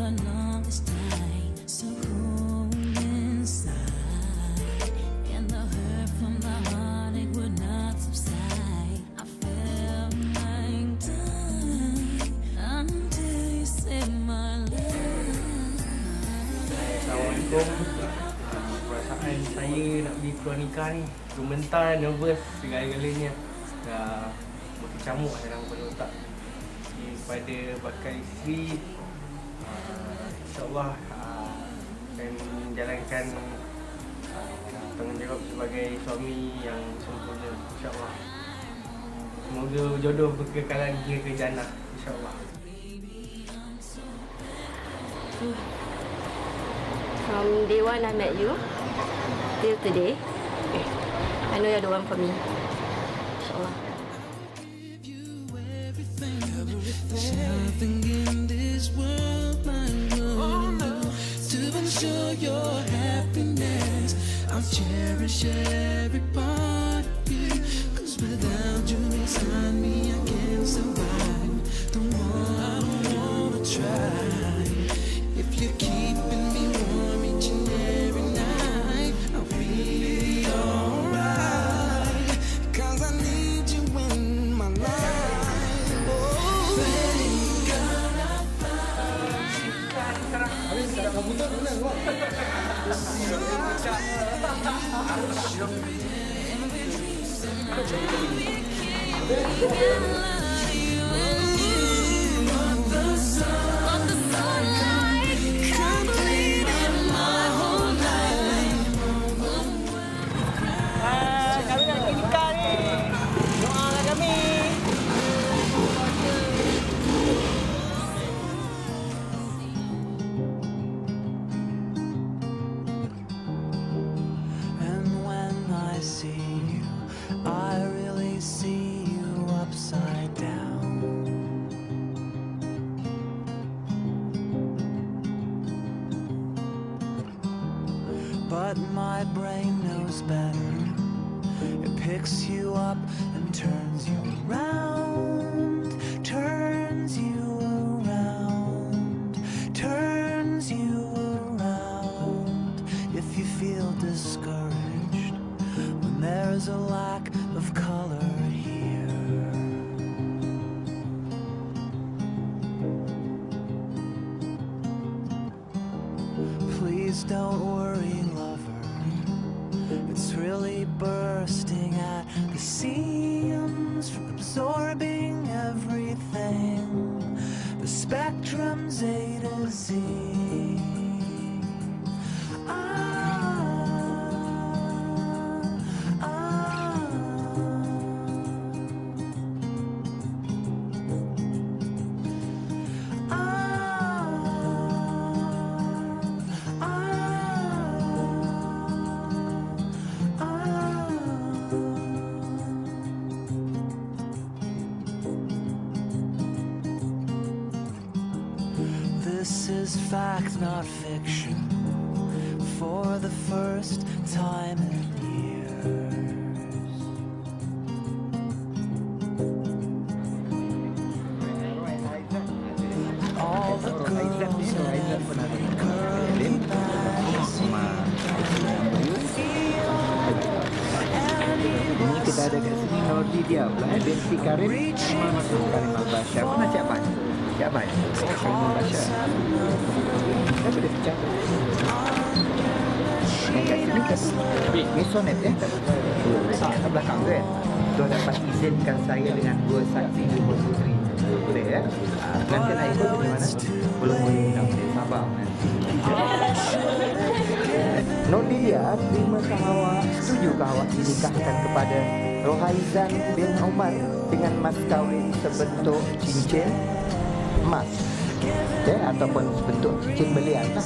the longest time. So cold inside, and the hurt from the heart, it would not subside. I felt like dying until you saved my life. Assalamualaikum. Perasaan saya nak pergi keluar nikah ni gemetar, nervous segala-galanya. Dah berkecamuk dalam kepala otak. Kepada bakal isteri, InsyaAllah akan menjalankan tanggungjawab sebagai suami yang sempurna, InsyaAllah. Semoga jodoh berkekalan hingga ke jannah, InsyaAllah. From day one I met you till today, I know you're the one for me. InsyaAllah. There's nothing in this world I won't do to ensure your happiness. I'll cherish every part of you, 'cause without you inside me I can't survive. I don't wanna try. If you're keeping me warm each and every night, I'll be alright, 'cause I need you in my life. Kami nak pergi nikah ni. Doakan kami. And when I see you, I really see you upside down. But my brain knows better. It picks you up and turns you around, turns you around, turns you around. If you feel discouraged when there's a lack of color here, please don't worry, lover. It's really bursting at the seams, absorbing everything. The spectrum's A to Z. This is fact, not fiction, for the first time in years. All the girls in every curly magazine feel Ini kita ada kat sini Nordi dia pula identiti Karim memang masuk Karim Al-Bashar. Mana Cik Abang? Cik Abang? Karim Al-Bashar. Saya boleh pecah. Yang kat sini kat Mesonet kat belakang tu kan. Tuan dapat izinkan saya dengan dua saksi dua puteri. Boleh ya? Nanti nak ikut di mana? Belum boleh sabar nanti. Nordilia, terimakah awak, setujukah awak dinikahkan kepada Rohaizan bin Umar dengan mas kahwin sebentuk cincin emas, ataupun sebentuk cincin belian lah,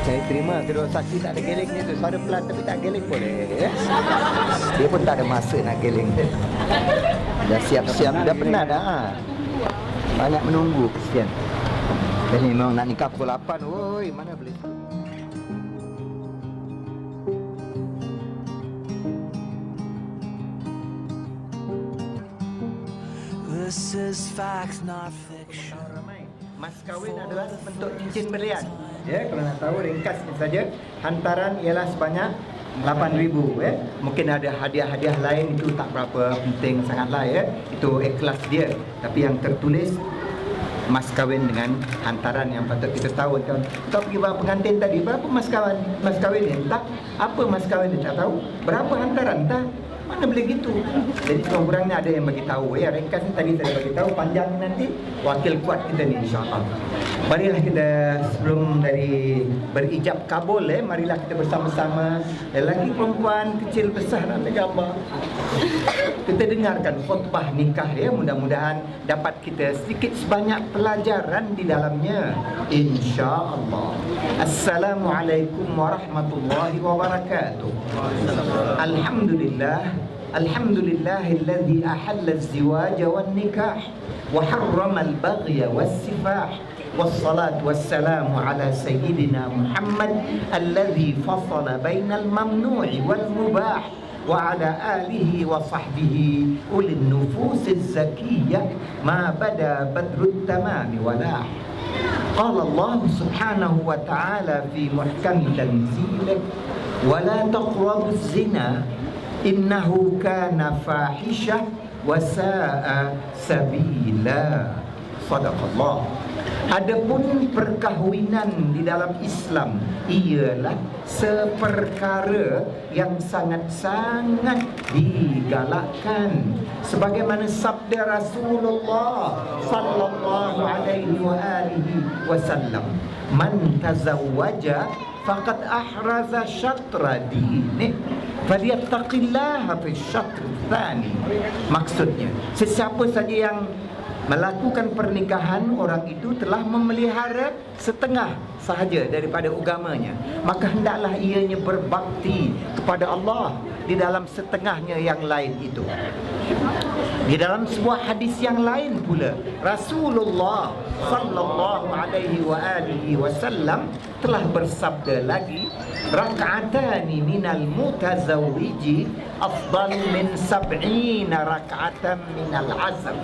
saya terima kedua saksi tak ada geleng ni tu, suara pelan tapi tak geleng boleh dia pun tak ada masa nak geleng dah siap-siap, dah penat dah banyak menunggu, kesian. Jadi memang nak nikah pukul 8, woi mana boleh. This is facts, not fiction. Mas kahwin adalah bentuk cincin berlian. Ya, kalau nak tahu ringkasnya saja, hantaran ialah sebanyak 8,000 ya. Mungkin ada hadiah-hadiah lain, itu tak berapa penting sangatlah ya. Itu ikhlas dia. Tapi yang tertulis mas kahwin dengan hantaran yang patut kita tahu kan. Kita pergi bawa pengantin tadi, berapa mas kahwin ni? Tak. Apa mas kahwin ni? Tak tahu. Berapa hantaran? Tak. Mana boleh gitu. Jadi kurang-kurangnya ada yang bagi tahu ya. Ringkas ni tadi saya bagi tahu, panjang nanti wakil kuat kita ni insya-Allah. Marilah kita sebelum dari berijab kabul marilah kita bersama-sama, lelaki perempuan kecil besar nak gambar. Kita dengarkan khutbah nikah ya, mudah-mudahan dapat kita sedikit sebanyak pelajaran di dalamnya insya-Allah. Assalamualaikum warahmatullahi wabarakatuh. Alhamdulillah. Alhamdulillahilladzi ahalla az-ziwaja wan-nikah wa harrama al-baghya was-sifah was-salatu was-salamu ala sayyidina Muhammad alladzi fasala bainal mamnu'i wal-mubah wa ala alihi wa sahbihi ulil nufusiz zakiyyah ma bada badrut tamami walah. Qala Allah subhanahu wa ta'ala fi muhkam tanzilih wa la taqrabuz zina innahu kana fahisyah wa sa'a sabila. Sadaqallah. Adapun perkahwinan di dalam Islam ialah seperkara yang sangat-sangat digalakkan, sebagaimana sabda Rasulullah sallallahu alaihi wa alihi wasallam, man tazawwaja faqad ahraza syatra dinih falyattaqillaha fi syatr tsani. Maksudnya, sesiapa saja yang melakukan pernikahan, orang itu telah memelihara setengah sahaja daripada agamanya, maka hendaklah ianya berbakti kepada Allah di dalam setengahnya yang lain itu. Di dalam sebuah hadis yang lain pula, Rasulullah sallallahu alaihi wa alihi wasallam telah bersabda lagi, rak'atani minal mutazawwiji afdal min 70 rak'atan minal azab.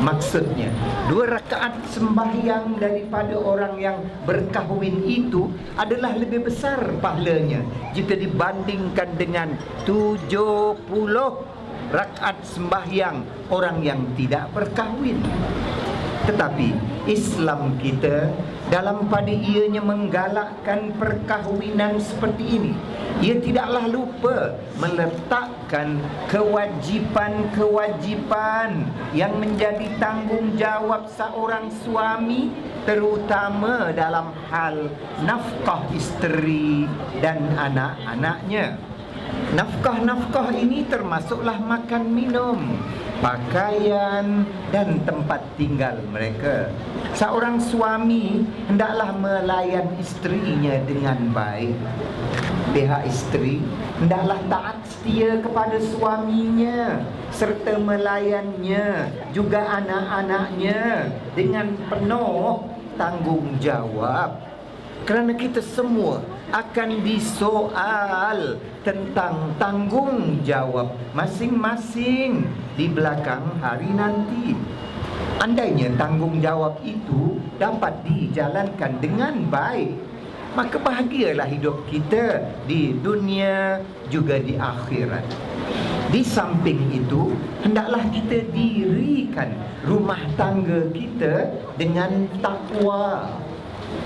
Maksudnya, 2 rakaat sembahyang daripada orang yang berkahwin itu adalah lebih besar pahalanya jika dibandingkan dengan 70 rakaat sembahyang orang yang tidak berkahwin. Tetapi Islam kita dalam pada ianya menggalakkan perkahwinan seperti ini, ia tidaklah lupa meletakkan kewajipan-kewajipan yang menjadi tanggungjawab seorang suami, terutama dalam hal nafkah isteri dan anak-anaknya. Nafkah-nafkah ini termasuklah makan minum, pakaian dan tempat tinggal mereka. Seorang suami hendaklah melayan isterinya dengan baik. Pihak isteri hendaklah taat setia kepada suaminya serta melayannya juga anak-anaknya dengan penuh tanggungjawab. Kerana kita semua akan disoal tentang tanggungjawab masing-masing di belakang hari nanti. Andainya tanggungjawab itu dapat dijalankan dengan baik, maka bahagialah hidup kita di dunia juga di akhirat. Di samping itu, hendaklah kita dirikan rumah tangga kita dengan takwa.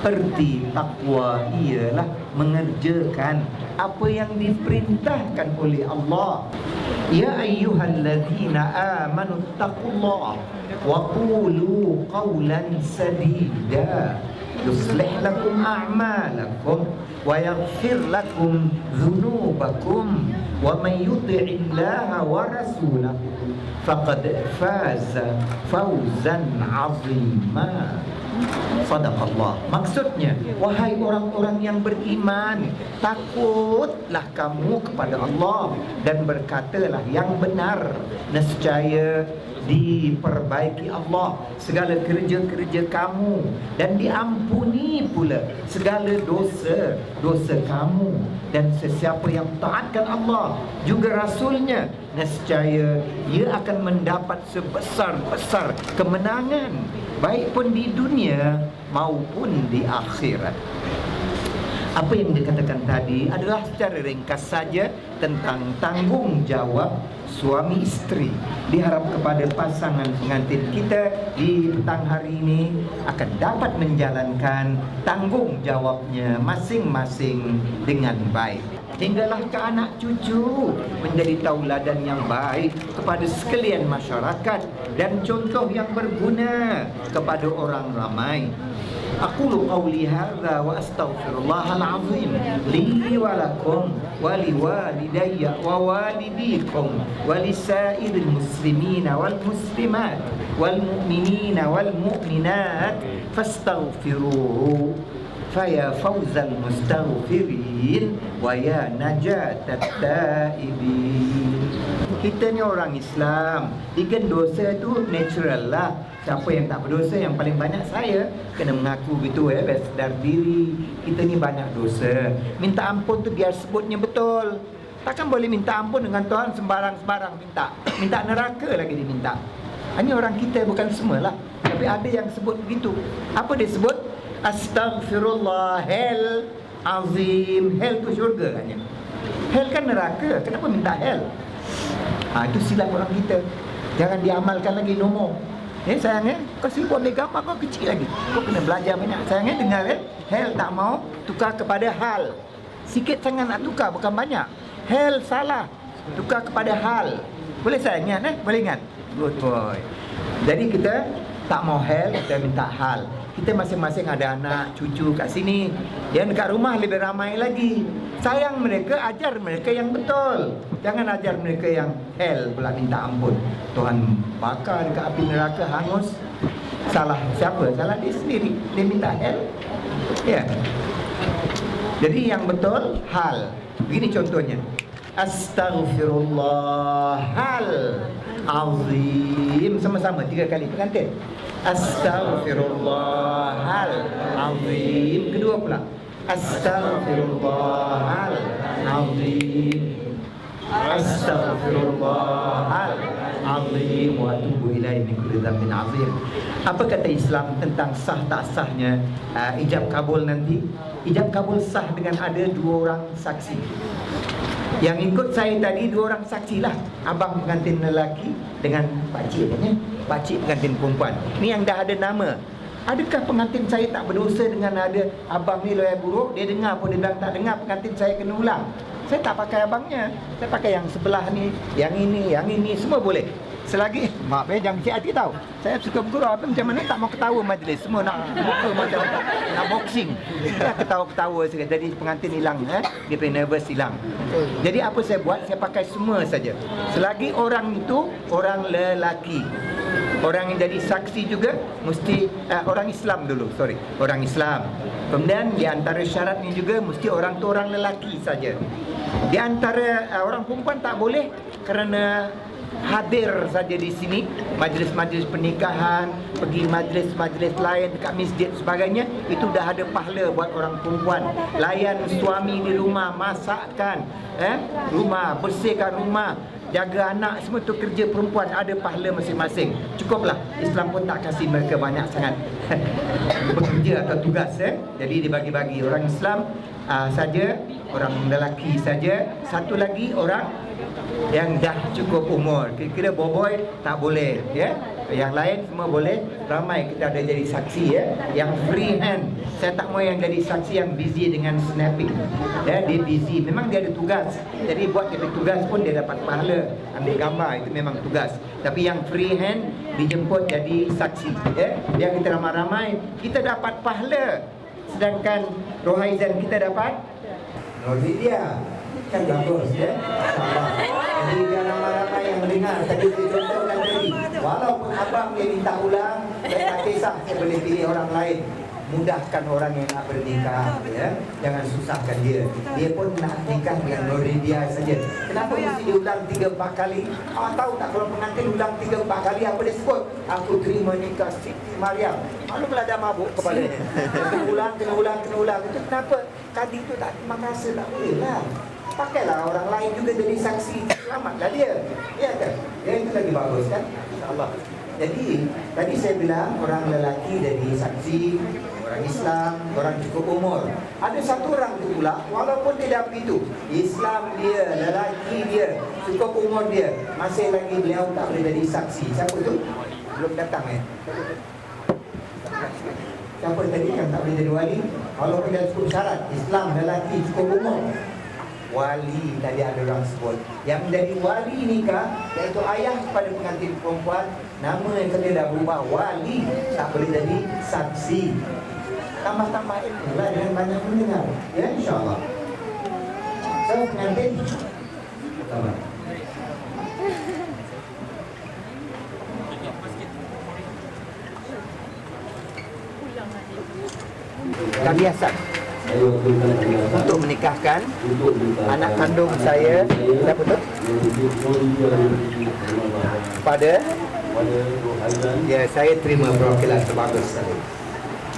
Erti takwa ialah mengerjakan apa yang diperintahkan oleh Allah. Ya ayyuhalladzina amanu taqullaha wa qulu qawlan sadida yuslih lakum a'malakum wa yaghfir lakum dhunubakum wa man yuti'illaha wa rasulahu faqad faza fawzan 'azima. Sadaqallah. Maksudnya, wahai orang-orang yang beriman, takutlah kamu kepada Allah dan berkatalah yang benar. Nescaya diperbaiki Allah segala kerja-kerja kamu, dan diampuni pula segala dosa kamu. Dan sesiapa yang taatkan Allah juga Rasulnya, nescaya ia akan mendapat sebesar-besar kemenangan, baik pun di dunia maupun di akhirat. Apa yang dikatakan tadi adalah secara ringkas saja tentang tanggungjawab suami isteri. Diharap kepada pasangan pengantin kita di petang hari ini akan dapat menjalankan tanggungjawabnya masing-masing dengan baik, hinggalah ke anak cucu menjadi tauladan yang baik kepada sekalian masyarakat dan contoh yang berguna kepada orang ramai. Aqulu qawli hadza wa astaghfirullahal azim li wa lakum wa liwalidayya wa walidikum wa lisairil muslimina wal muslimat wal mu'minina wal mu'minat fastaghfiruhu faya fawzal mustaghfirin wa ya najatat taibin. Kita ni orang Islam, ikan dosa tu natural lah. Siapa yang tak berdosa, yang paling banyak saya kena mengaku gitu biar sedar diri. Kita ni banyak dosa. Minta ampun tu biar sebutnya betul. Takkan boleh minta ampun dengan Tuhan sembarang-sembarang minta. Minta neraka lagi diminta. Ini orang kita, bukan semualah, tapi ada yang sebut begitu. Apa dia sebut? Astaghfirullah hell azim. Hell tu syurga katnya. Hell kan neraka. Kenapa minta hell? Itu silap orang kita. Jangan diamalkan lagi nombor. Sayangnya kau sibuk ambil gambar, kau kecil lagi. Kau kena belajar banyak. Sayangnya dengar hell tak mau tukar kepada hal. Sikit sangat nak tukar, bukan banyak. Hell salah, tukar kepada hal. Boleh saya ingat Boleh ingat? Good boy. Jadi kita tak mau hell, kita minta hal. Kita masing-masing ada anak, cucu kat sini. Yang dekat rumah lebih ramai lagi. Sayang mereka, ajar mereka yang betul. Jangan ajar mereka yang hell pula minta ampun. Tuhan bakar dekat api neraka, hangus. Salah siapa? Salah dia sendiri. Dia minta hell. Ya. Jadi yang betul hal. Begini contohnya. Astaghfirullahal azim. Sama-sama 3 kali pengantin. Astaghfirullahal azim. Kedua pula. Astaghfirullahal azim. Astaghfirullahal azim wa atubu ilaihi min kulli dhanbin azim. Apa kata Islam tentang sah tak sahnya ijab kabul nanti? Ijab kabul sah dengan ada 2 orang saksi. Yang ikut saya tadi 2 orang saksi lah. Abang pengantin lelaki dengan pakcik katanya, pakcik pengantin perempuan. Ni yang dah ada nama. Adakah pengantin saya tak berdosa dengan ada abang ni loyal buruk? Dia dengar pun dia bilang tak dengar, pengantin saya kena ulang. Saya tak pakai abangnya, saya pakai yang sebelah ni, yang ini, semua boleh. Selagi, maaf jangan kecil hati tahu. Saya suka bergurau, macam mana tak mau ketawa majlis. Semua nak muka macam nak boxing. Kita ketawa-ketawa sekali. Jadi pengantin hilang, dia punya nervous hilang. Jadi apa saya buat? Saya pakai semua saja. Selagi orang itu orang lelaki. Orang yang jadi saksi juga mesti orang Islam dulu, orang Islam. Kemudian di antara syaratnya juga mesti orang tu orang lelaki saja. Di antara orang perempuan tak boleh kerana hadir saja di sini, majlis-majlis pernikahan, pergi majlis-majlis lain dekat masjid sebagainya, itu dah ada pahala buat orang perempuan. Layan suami di rumah, masakkan rumah, bersihkan rumah, jaga anak, semua tu kerja perempuan, ada pahala masing-masing. Cukuplah. Islam pun tak kasih mereka banyak sangat bekerja atau tugas. Jadi dibagi-bagi orang Islam saja, orang lelaki saja, satu lagi orang yang dah cukup umur. Kira-kira boboy tak boleh, Yang lain semua boleh. Ramai kita ada jadi saksi, Yang free hand. Saya tak mau yang jadi saksi yang busy dengan snapping. Dia busy, memang dia ada tugas. Jadi buat dia tugas pun dia dapat pahala. Ambil gambar itu memang tugas. Tapi yang free hand dijemput jadi saksi, Biar kita ramai-ramai, kita dapat pahala. Sedangkan Rohaizan kita dapat Nurhidiyah. Kan bagus, Jadi biar ramai-ramai yang mendengar tadi dicontohkan tadi. Walaupun abang dia minta ulang, saya tak kisah, saya boleh pilih orang lain. mudahkan orang yang nak bernikah, ya. Jangan susahkan dia. Dia pun nak nikah dengan Nuridia saja. Kenapa mesti diulang 3-4 kali? Awak tahu tak kalau pengantin ulang 3-4 kali apa dia sebut? Aku terima nikah Siti Mariam. Maklumlah dah mabuk kepalanya. Kena ulang. Itu kenapa? Kadi tu tak terima kasih, tak boleh lah. Pakailah orang lain juga jadi saksi, selamatlah dia. Ya kan? Ya, itu lagi bagus kan? InsyaAllah. Jadi, tadi saya bilang orang lelaki jadi saksi, orang Islam, orang cukup umur. Ada satu orang tu pula, walaupun dia dah begitu, Islam dia, lelaki dia, cukup umur dia, masih lagi beliau tak boleh jadi saksi. Siapa tu? Belum datang Siapa tadi yang tak boleh jadi wali? Walaupun dia cukup syarat, Islam, lelaki, cukup umur. Wali tadi ada orang sebut. Yang menjadi wali nikah, iaitu ayah kepada pengantin perempuan, nama yang tadi dah berubah, wali, tak boleh jadi saksi. Tambah-tambah ilmu lah dengan banyak mendengar. Ya, insyaAllah. So, pengantin pertama. Kaliasan untuk menikahkan anak kandung saya, siapa tu? Pada ya, saya terima perwakilan sebagus sekali.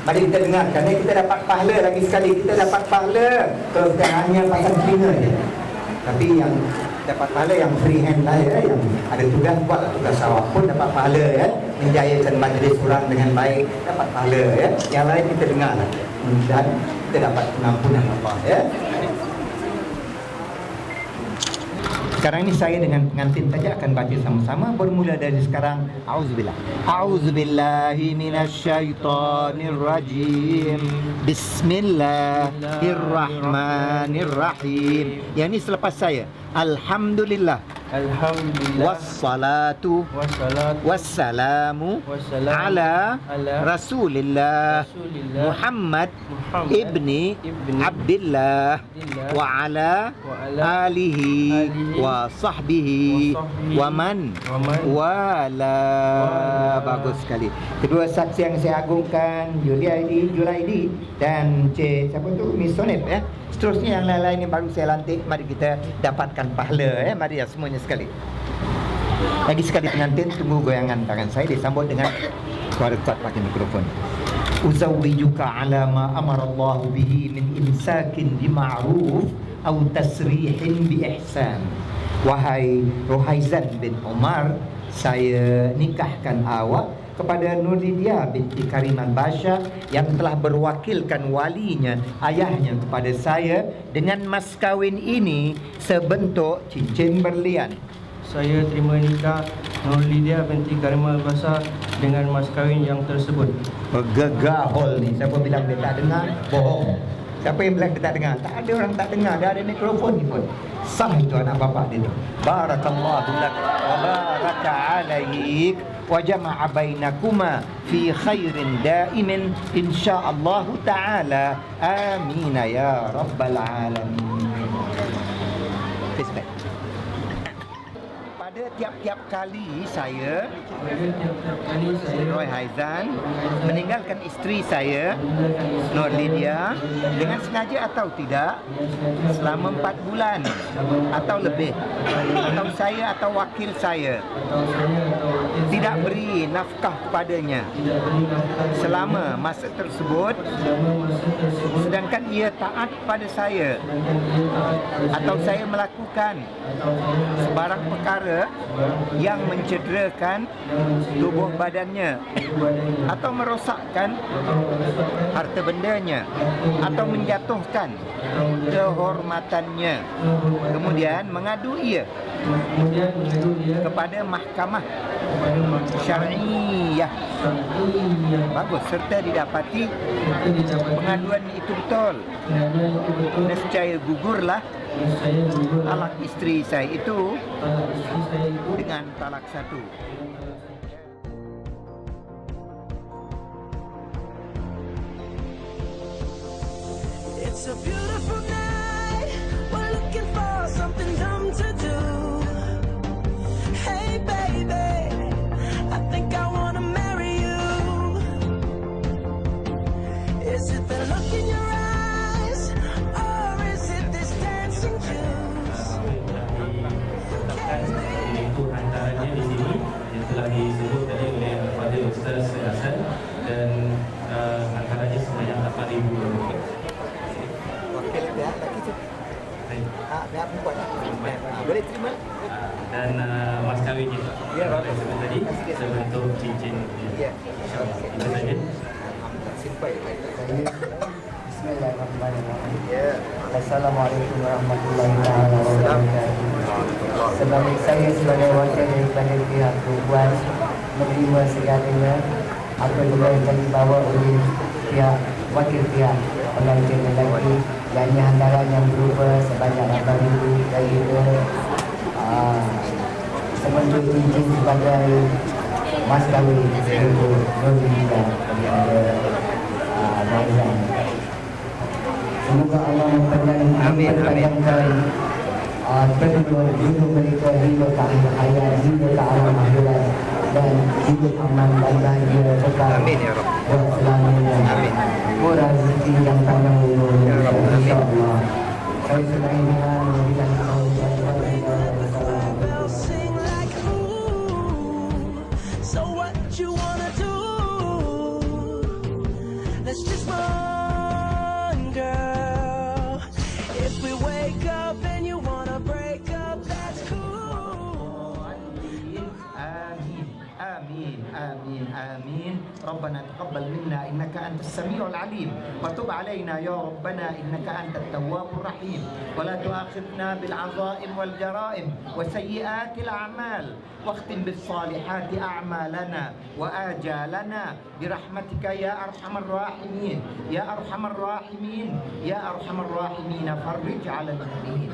Mari kita dengarkan, kita dapat pahala lagi sekali. Kita dapat pahala kalau bukan hanya pasang telinga je. Tapi yang dapat pahala yang free hand lah ya, yang ada tugas buat tugas awak pun dapat pahala ya, menjayakan majlis orang dengan baik dapat pahala ya. Yang lain kita dengar dan kita dapat pengampunan Allah ya. Sekarang ini saya dengan pengantin saja akan baca sama-sama, bermula dari sekarang. Auzubillah. A'udzubillahi minasyaitonirrajim. Bismillahirrahmanirrahim. Yang ini selepas saya. Alhamdulillah. Wassalatu wassalamu ala Rasulillah Muhammad ibni Abdillah wa ala alihi wa sahbihi wa man wala. Bagus sekali. Kedua saksi yang saya agungkan, Julaidi dan siapa tu? Miss Sonep ya. Seterusnya yang lain-lain yang baru saya lantik, mari kita dapatkan pahala ya. Mari ya semuanya sekali. Lagi sekali pengantin, tunggu goyangan tangan saya disambut dengan suara kuat pakai mikrofon. Uzawwijuka ala ma amara Allah bihi min imsakin bima'ruf aw tasrihin bi ihsan. Wahai Rohaizan bin Umar, saya nikahkan awak kepada Nuridia binti Kariman Basha yang telah berwakilkan walinya, ayahnya, kepada saya dengan mas kawin ini sebentuk cincin berlian. Saya terima nikah Nuridia binti Kariman Basha dengan mas kawin yang tersebut. Gegahol ni. Siapa bilang dia tak dengar? Bohong. Siapa yang bilang dia tak dengar? Tak ada orang tak dengar. Dah ada mikrofon ni pun. Sah itu anak bapak dia tu. Barakallahu lak wa baraka alaik wa jama'a bainakuma fi khairin daimin insyaallah taala. Amin ya rabbal alamin. Respect. Pada tiap-tiap kali saya Roy Haizan meninggalkan isteri saya Nur Lydia dengan sengaja atau tidak selama 4 bulan atau lebih, atau saya atau wakil saya tidak beri nafkah kepadanya selama masa tersebut, sedangkan ia taat pada saya, atau saya melakukan sebarang perkara yang mencederakan tubuh badannya atau merosakkan harta bendanya atau menjatuhkan kehormatannya, kemudian mengadu ia kepada mahkamah syar'iyah. Bagus, serta didapati pengaduan itu betul, nescaya gugurlah talak isteri saya itu dengan talak 1. It's a beautiful night. We're looking for something dumb to do. Hey baby, I think I wanna marry you. Is it the look in your eyes, or is it this dancing juice? Itu antaranya di sini yang telah disebut tadi oleh Kepada Ustaz Hasan, dan antaranya sebanyak 8,000 lebih. Wakil pihak lagi tu. Pihak perempuan. Boleh terima. Dan mas kawinnya Ya, yang saya sebut tadi sebentuk cincin. Ya. Itu saja. Simpai. Bismillahirrahmanirrahim. Ya. Assalamualaikum warahmatullahi wabarakatuh. Sebagai saya sebagai wakil daripada pihak perempuan menerima segalanya apabila yang dibawa oleh pihak wakil pihak pengantin lelaki, yakni hantaran yang berupa sebanyak 8,000 dan juga sebentuk cincin sebagai mas kahwin untuk Nurulillah daripada Maizan. Semoga Allah memperpanjangkan kedua hidup mereka hingga ke akhir hayat, hingga ke alam akhirat, dan hidup aman dan bahagia kekal buat selamanya. Murah rezeki yang panjang umur, insya-Allah. Saya senang dengan memberikan Sing like ooh. So what you wanna do? Let's just run, girl. If we wake up and you wanna break up, that's cool. آمين آمين آمين ربنا تقبل منا إنك أنت السميع العليم وتب علينا يا ربنا إنك أنت التواب الرحيم ولا تؤاخذنا بالعظائم والجرائم وسيئات الأعمال واختم بالصالحات أعمالنا وآجالنا برحمتك يا أرحم الراحمين يا أرحم الراحمين يا أرحم الراحمين فرج على المؤمنين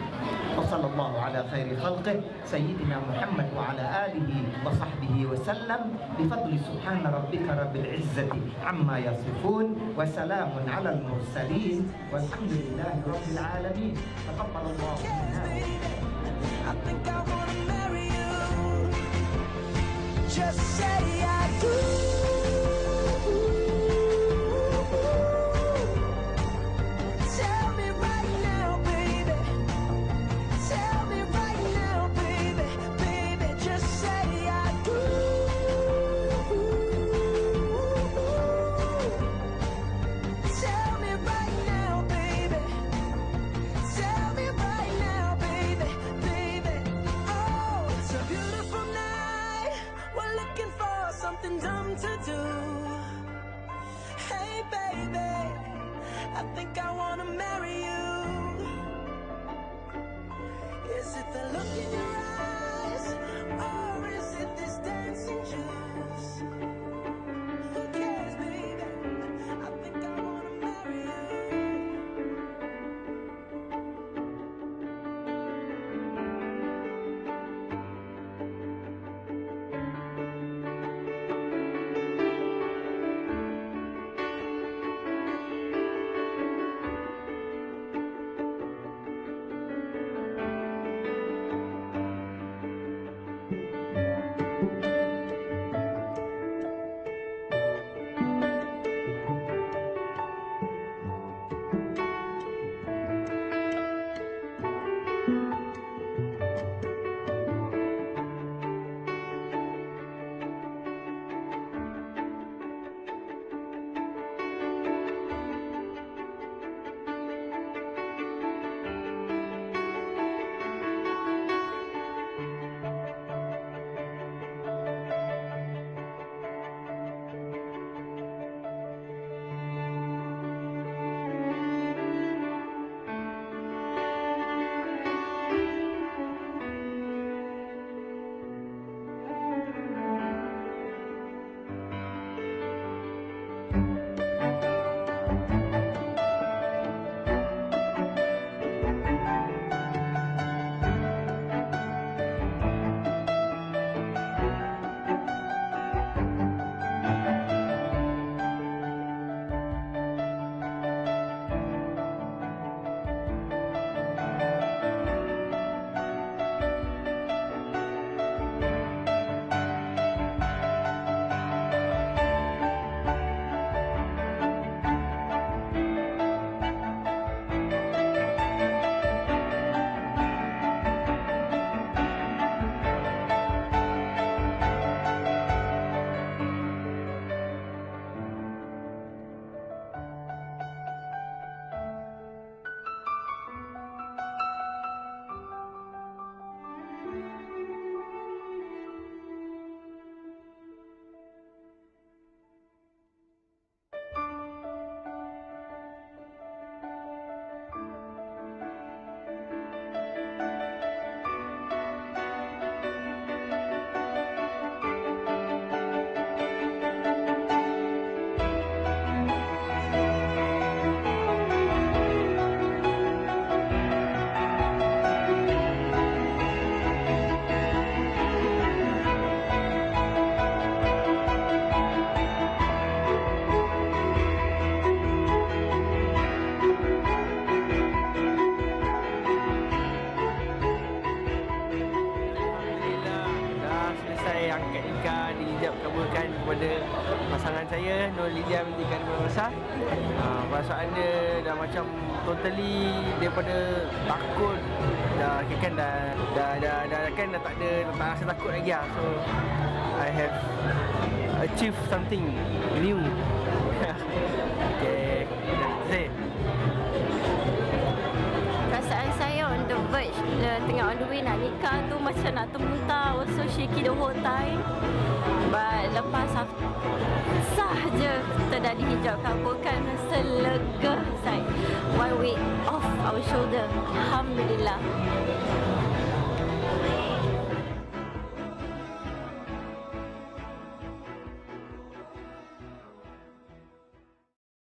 وصلى الله على خير خلقه سيدنا محمد وعلى آله وصحبه وسلم بفضل سبحان ربك رب العزة عما يصفون وسلام على المرسلين والحمد لله رب العالمين تقبل الله منا. I think I wanna marry you. Just say I do. Tell me right now, baby. Tell me right now, baby. Baby, just say I do. Tell me right now, baby. Tell me right now, baby, baby. Oh, it's a beautiful night. We're looking for something dumb to do. Hey, baby, I think I wanna marry you. Is it the look in your eyes, or is it this dancing juice? Who cares, baby? I think I wanna marry you. dia meningkat besar. Perasaan dia dah macam totally daripada takut dah kan dah kan dah tak rasa takut lagi lah. So I have achieved something new. Okay, that's it. Perasaan saya on the verge, tengah on the way nak nikah tu macam nak termuntah. I was so shaky the whole time. But lepas sah je kita dah dihijab kabulkan, rasa lega saya. One weight off our shoulder. Alhamdulillah.